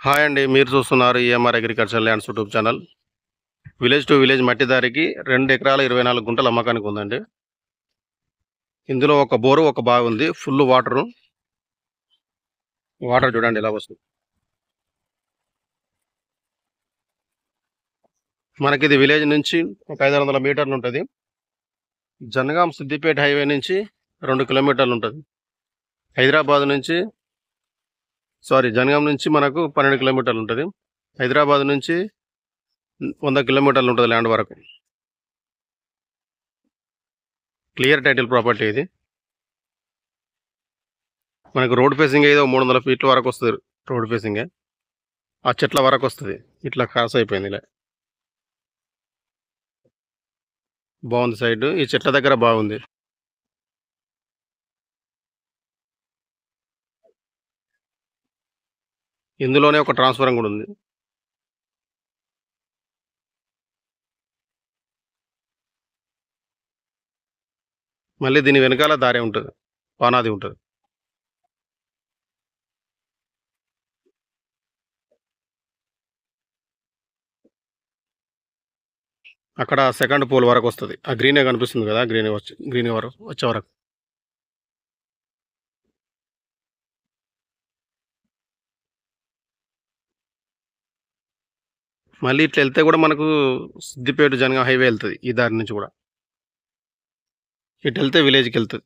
Hi అండి. మీరు చూస్తున్నారు EMR agriculture lands YouTube channel. Village to village మట్టి దారికి 2 ఎకరాల 24 గుంటలు అమ్మకానికి ఉందండి. ఇందులో ఒక బోరు, ఒక బావి ఉంది. ఫుల్ వాటర్ చూడండి ఎలా వస్తుంది. మనకి ఇది విలేజ్ నుంచి ఒక 500 మీటర్లు ఉంటుంది. జనగాం సిద్దిపేట హైవే నుంచి 2 కిలోమీటర్లు ఉంటుంది. హైదరాబాద్ నుంచి జనగాం నుంచి మనకు 12 కిలోమీటర్లు ఉంటుంది. హైదరాబాద్ నుంచి 100 కిలోమీటర్లు ఉంటుంది ల్యాండ్ వరకు. క్లియర్ టైటిల్ ప్రాపర్టీ ఇది. మనకు రోడ్ ఫేసింగ్ ఏదో 300 ఫీట్ల వరకు వస్తుంది. రోడ్ ఫేసింగ్ ఆ చెట్ల వరకు వస్తుంది. ఇట్లా క్రాస్ అయిపోయింది. ఇలా బాగుంది. సైడ్ ఈ చెట్ల దగ్గర బాగుంది. ఇందులోనే ఒక ట్రాన్స్ఫారం కూడా ఉంది. మళ్ళీ దీని వెనకాల దారి ఉంటుంది, పానాది ఉంటుంది. అక్కడ సెకండ్ పోల్ వరకు వస్తుంది. ఆ గ్రీనే కనిపిస్తుంది కదా, గ్రీన్ వరకు వచ్చే వరకు. మళ్ళీ ఇట్లా వెళ్తే కూడా మనకు సిద్దిపేట జనగాం హైవే వెళ్తుంది. ఈ దారి నుంచి కూడా ఇటు వెళ్తే విలేజ్కి వెళ్తుంది.